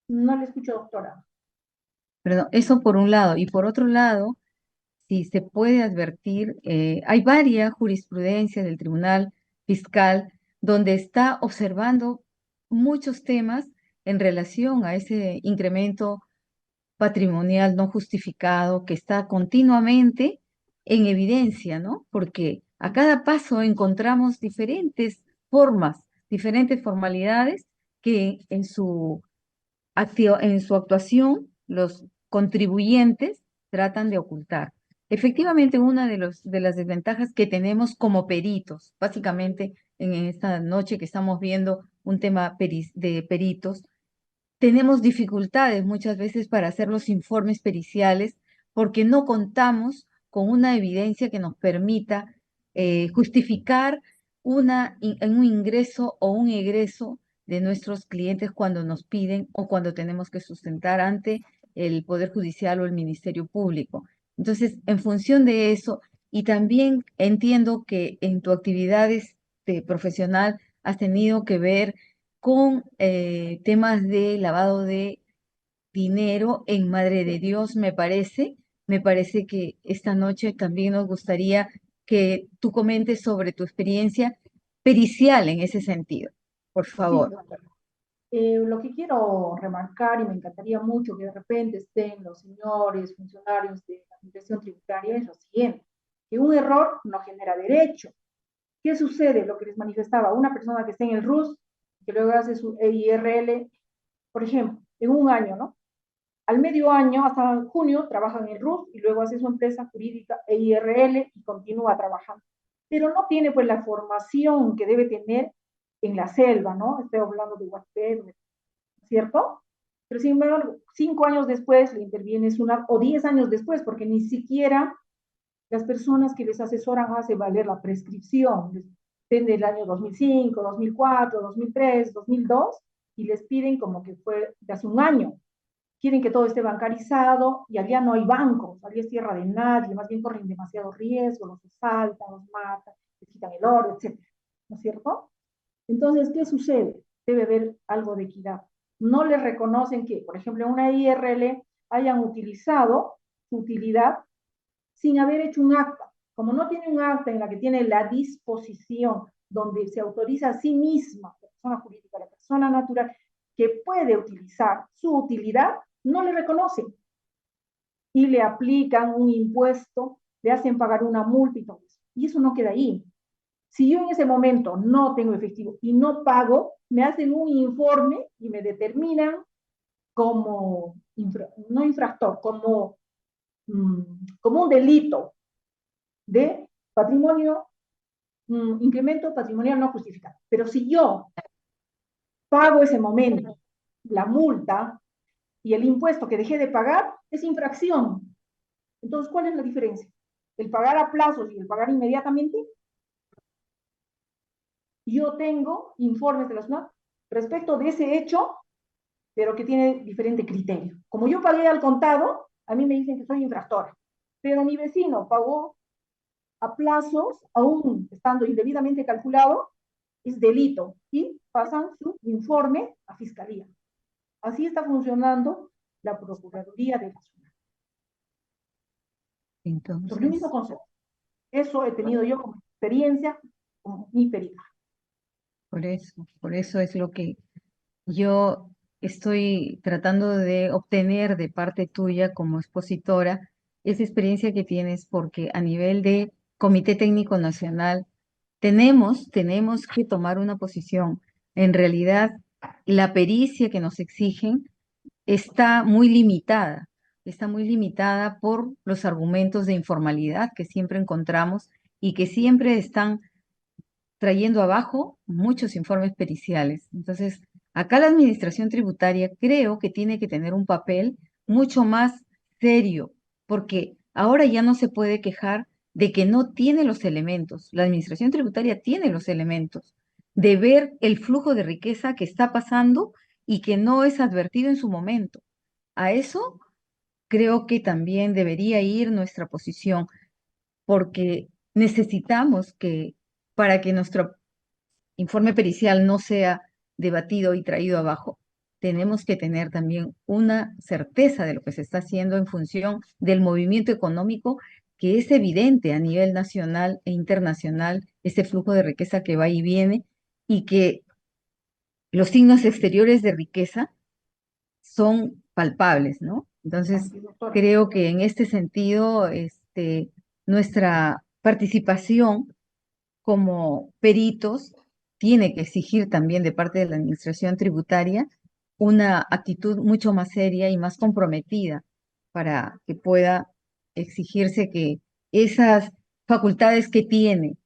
No le escucho, doctora. Perdón, eso por un lado. Y por otro lado, si se puede advertir, hay varias jurisprudencias del Tribunal Fiscal donde está observando muchos temas en relación a ese incremento patrimonial no justificado que está continuamente en evidencia, ¿no? Porque a cada paso encontramos diferentes formas, diferentes formalidades que en su actuación los contribuyentes tratan de ocultar. Efectivamente, una de las desventajas que tenemos como peritos, básicamente en esta noche que estamos viendo un tema de peritos, tenemos dificultades muchas veces para hacer los informes periciales porque no contamos con una evidencia que nos permita justificar un ingreso o un egreso de nuestros clientes cuando nos piden o cuando tenemos que sustentar ante el Poder Judicial o el Ministerio Público. Entonces, en función de eso, y también entiendo que en tu actividad profesional has tenido que ver con temas de lavado de dinero en Madre de Dios, me parece. Me parece que esta noche también nos gustaría que tú comentes sobre tu experiencia pericial en ese sentido. Por Sí, favor. doctora. Lo que quiero remarcar, y me encantaría mucho que de repente estén los señores funcionarios de la administración tributaria, es lo siguiente, que un error no genera derecho. ¿Qué sucede? Lo que les manifestaba, una persona que está en el RUS, que luego hace su EIRL, por ejemplo, en un año, ¿no? Al medio año, hasta junio, trabaja en el RUS y luego hace su empresa jurídica EIRL y continúa trabajando. Pero no tiene pues la formación que debe tener en la selva, ¿no? Estoy hablando de Huastel, ¿cierto? Pero sin embargo, 5 años después le interviene SUNAT, o 10 años después, porque ni siquiera las personas que les asesoran hacen valer la prescripción, depende del año 2005, 2004, 2003, 2002, y les piden como que fue de hace un año. Quieren que todo esté bancarizado y allá no hay bancos, allá es tierra de nadie, más bien corren demasiado riesgo, los asaltan, los matan, les quitan el oro, etc. ¿No es cierto? Entonces, ¿qué sucede? Debe haber algo de equidad. No les reconocen que, por ejemplo, en una IRL hayan utilizado su utilidad sin haber hecho un acta. Como no tiene un acta en la que tiene la disposición donde se autoriza a sí misma, la persona jurídica, la persona natural, que puede utilizar su utilidad, no le reconocen y le aplican un impuesto, le hacen pagar una multa y todo eso. Y eso no queda ahí. Si yo en ese momento no tengo efectivo y no pago, me hacen un informe y me determinan como, no infractor, como un delito de patrimonio, incremento patrimonial no justificado. Pero si yo pago ese momento la multa y el impuesto que dejé de pagar, es infracción. Entonces, ¿cuál es la diferencia? ¿El pagar a plazos y el pagar inmediatamente? Yo tengo informes de la SUNAT respecto de ese hecho, pero que tiene diferente criterio. Como yo pagué al contado, a mí me dicen que soy infractora, pero mi vecino pagó a plazos, aún estando indebidamente calculado, es delito y pasan su informe a fiscalía. Así está funcionando la Procuraduría de la Ciudad. Sobre el mismo Entonces, concepto. Eso he tenido yo como experiencia, como mi perita. por eso es lo que yo estoy tratando de obtener de parte tuya como expositora, esa experiencia que tienes, porque a nivel de Comité Técnico Nacional tenemos que tomar una posición. En realidad, la pericia que nos exigen está muy limitada por los argumentos de informalidad que siempre encontramos y que siempre están trayendo abajo muchos informes periciales. Entonces, acá la administración tributaria creo que tiene que tener un papel mucho más serio, porque ahora ya no se puede quejar de que no tiene los elementos. La administración tributaria tiene los elementos de ver el flujo de riqueza que está pasando y que no es advertido en su momento. A eso creo que también debería ir nuestra posición, porque necesitamos que para que nuestro informe pericial no sea debatido y traído abajo, tenemos que tener también una certeza de lo que se está haciendo en función del movimiento económico que es evidente a nivel nacional e internacional, ese flujo de riqueza que va y viene y que los signos exteriores de riqueza son palpables, ¿no? Entonces, Así, doctora. creo que en este sentido, nuestra participación como peritos tiene que exigir también de parte de la administración tributaria una actitud mucho más seria y más comprometida para que pueda exigirse que esas facultades que tiene,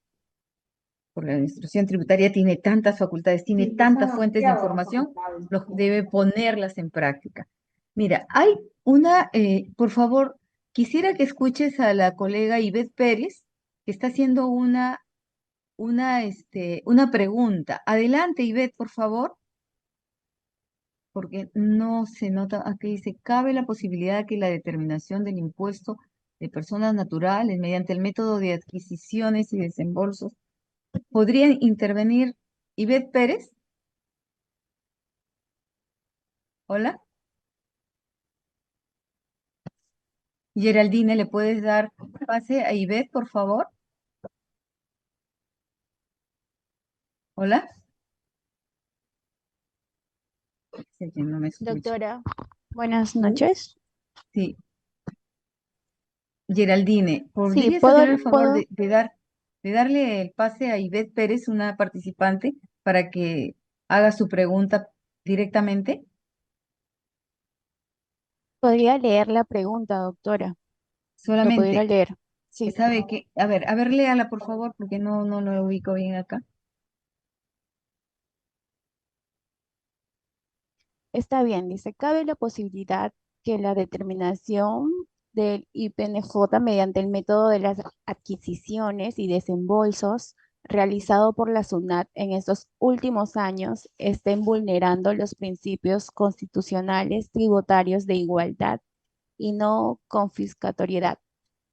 porque la administración tributaria tiene tantas facultades, tiene Sí, les han tantas fuentes de ampliado las información, facultades, debe ponerlas en práctica. Mira, hay por favor, quisiera que escuches a la colega Ivette Pérez, que está haciendo una pregunta. Adelante, Ivette, por favor, porque no se nota, aquí dice, cabe la posibilidad de que la determinación del impuesto de personas naturales mediante el método de adquisiciones y desembolsos. ¿Podría intervenir Ivette Pérez? Hola. Geraldine, ¿le puedes dar pase a Ivette, por favor? Hola. Sé que no me escucha. Doctora, buenas noches. Sí. Geraldine, Sí, ¿podrías puedo, hacer el favor puedo, de darle el pase a Ivette Pérez, una participante, para que haga su pregunta directamente? podría leer la pregunta, doctora. Lo pudiera Solamente, leer. que Sí, sabe que, a ver, léala por favor, porque no lo ubico bien acá. está bien. Dice, cabe la posibilidad que la determinación del IPNJ mediante el método de las adquisiciones y desembolsos realizado por la SUNAT en estos últimos años estén vulnerando los principios constitucionales tributarios de igualdad y no confiscatoriedad,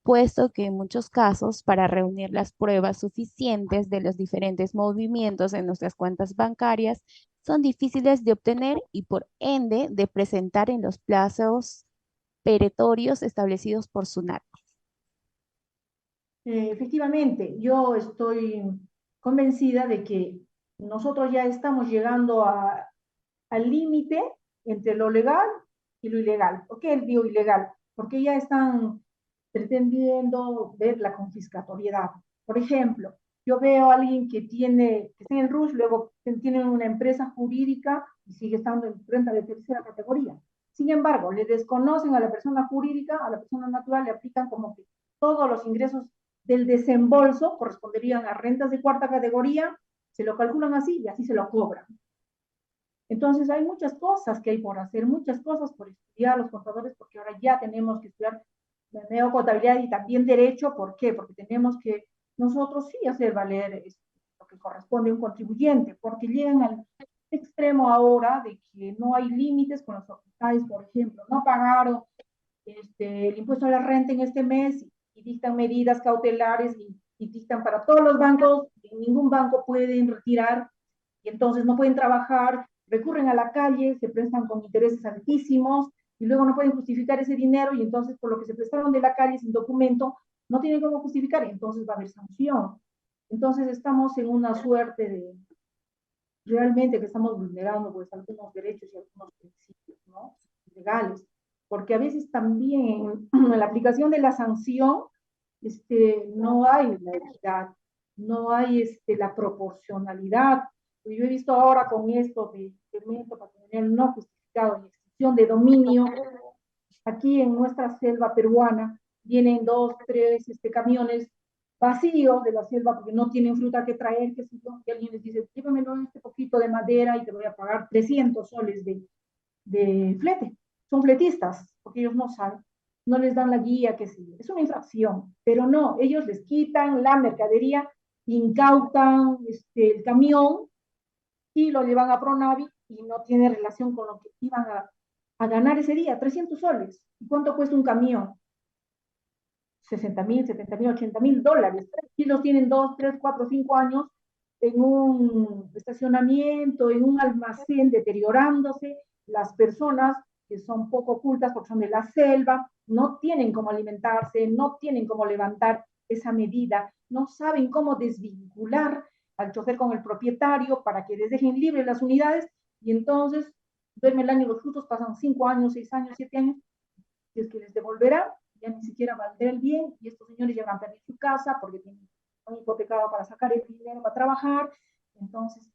puesto que en muchos casos, para reunir las pruebas suficientes de los diferentes movimientos en nuestras cuentas bancarias, son difíciles de obtener y por ende de presentar en los plazos perentorios establecidos por SUNAT. Efectivamente, yo estoy convencida de que nosotros ya estamos llegando al límite entre lo legal y lo ilegal. ¿Por qué digo ilegal? Porque ya están pretendiendo ver la confiscatoriedad. Por ejemplo, yo veo a alguien que está en el RUS, luego tiene una empresa jurídica y sigue estando en renta de tercera categoría. Sin embargo, le desconocen a la persona jurídica, a la persona natural le aplican como que todos los ingresos del desembolso corresponderían a rentas de cuarta categoría, se lo calculan así y así se lo cobran. Entonces hay muchas cosas que hay por hacer, muchas cosas por estudiar los contadores, porque ahora ya tenemos que estudiar contabilidad y también derecho. ¿Por qué? Porque tenemos que nosotros sí hacer valer lo que corresponde a un contribuyente, porque llegan al extremo ahora de que no hay límites con los hospitales, por ejemplo, no pagaron el impuesto a la renta en este mes y dictan medidas cautelares y dictan para todos los bancos, en ningún banco pueden retirar y entonces no pueden trabajar, recurren a la calle, se prestan con intereses altísimos y luego no pueden justificar ese dinero y entonces por lo que se prestaron de la calle sin documento, no tienen cómo justificar y entonces va a haber sanción. Entonces estamos en una suerte de realmente que estamos vulnerando pues algunos derechos y algunos principios, ¿no? Legales, porque a veces también en la aplicación de la sanción no hay la equidad, no hay la proporcionalidad. Yo he visto ahora con esto de incremento patrimonial no justificado y extinción de dominio, aquí en nuestra selva peruana vienen 2, 3 camiones vacíos de la selva porque no tienen fruta que traer, que si y alguien les dice, llévamelo este poquito de madera y te voy a pagar 300 soles de flete. Son fletistas, porque ellos no saben, no les dan la guía, que sí, es una infracción, pero no, ellos les quitan la mercadería, incautan el camión y lo llevan a Pronavi y no tiene relación con lo que iban a ganar ese día, 300 soles. ¿Y cuánto cuesta un camión? 60.000, 70.000, 80.000 dólares. Y los tienen 2, 3, 4, 5 años en un estacionamiento, en un almacén deteriorándose. Las personas que son poco cultas porque son de la selva, no tienen cómo alimentarse, no tienen cómo levantar esa medida, no saben cómo desvincular al chofer con el propietario para que les dejen libres las unidades y entonces duerme el año los frutos, pasan 5 años, 6 años, 7 años, y es que les devolverán, ya ni siquiera valdrá el bien y estos señores ya van a perder su casa porque tienen un hipotecado para sacar el dinero para trabajar. Entonces,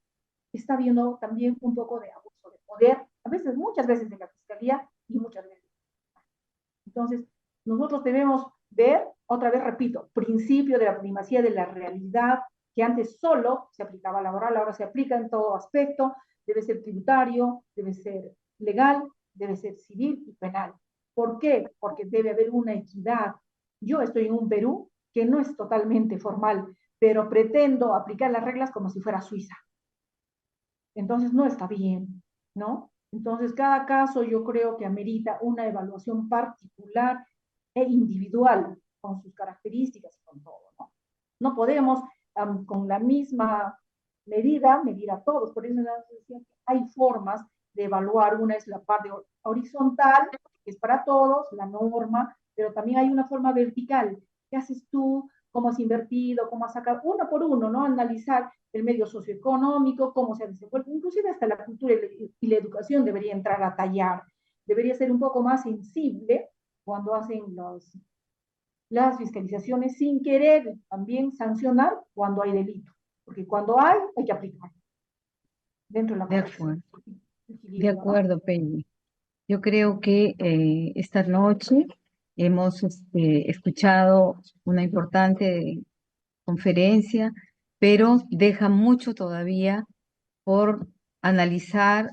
está habiendo también un poco de abuso de poder, a veces, muchas veces de la fiscalía y muchas veces. Entonces, nosotros debemos ver, otra vez repito, principio de la primacía de la realidad, que antes solo se aplicaba laboral, ahora se aplica en todo aspecto, debe ser tributario, debe ser legal, debe ser civil y penal. ¿Por qué? Porque debe haber una equidad. Yo estoy en un Perú que no es totalmente formal, pero pretendo aplicar las reglas como si fuera Suiza. Entonces no está bien, ¿no? Entonces cada caso yo creo que amerita una evaluación particular e individual con sus características y con todo, ¿no? No podemos con la misma medida medir a todos, por eso hay formas de evaluar. Una es la parte horizontal, que es para todos, la norma, pero también hay una forma vertical. ¿Qué haces tú? ¿Cómo has invertido? ¿Cómo has sacado? Uno por uno, ¿no? Analizar el medio socioeconómico, cómo se ha desenvuelto, inclusive hasta la cultura y la educación debería entrar a tallar, debería ser un poco más sensible cuando hacen las fiscalizaciones sin querer también sancionar cuando hay delito, porque cuando hay que aplicar dentro de la corrección. De acuerdo, ¿no? Penny. Yo creo que esta noche hemos escuchado una importante conferencia, pero deja mucho todavía por analizar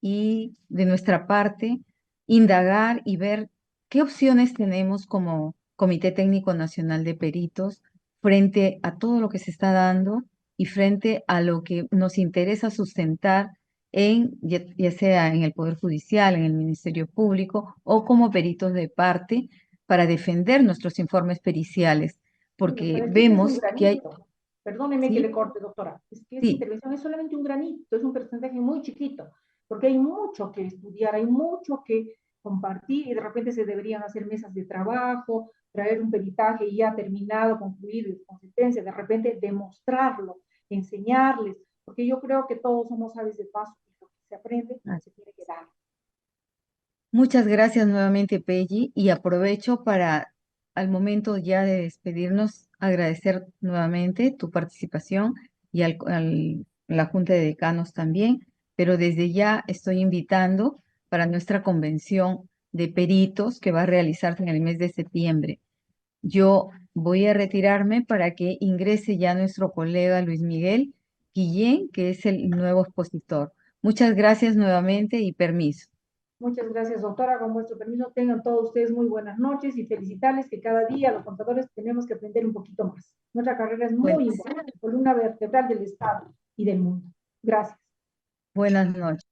y de nuestra parte indagar y ver ¿qué opciones tenemos como Comité Técnico Nacional de Peritos frente a todo lo que se está dando y frente a lo que nos interesa sustentar ya sea en el Poder Judicial, en el Ministerio Público o como peritos de parte para defender nuestros informes periciales? Doctora, Porque es que este es un vemos que hay, granito. Perdóneme que sí, le corte, doctora. Es que esta sí, intervención es solamente un granito, es un porcentaje muy chiquito, porque hay mucho que estudiar, hay mucho que compartir y de repente se deberían hacer mesas de trabajo, traer un peritaje ya terminado, concluido y con sentencia, de repente demostrarlo, enseñarles, porque yo creo que todos somos aves de paso y lo que se aprende se tiene que dar. muchas gracias nuevamente, Peggy, y aprovecho para, al momento ya de despedirnos, agradecer nuevamente tu participación y la Junta de Decanos también, pero desde ya estoy invitando para nuestra convención de peritos que va a realizarse en el mes de septiembre. Yo voy a retirarme para que ingrese ya nuestro colega Luis Miguel Guillén, que es el nuevo expositor. Muchas gracias nuevamente y permiso. Muchas gracias, doctora. Con vuestro permiso, tengan todos ustedes muy buenas noches y felicitarles que cada día los contadores tenemos que aprender un poquito más. Nuestra carrera es muy importante, columna vertebral del Estado y del mundo. Gracias. Buenas noches.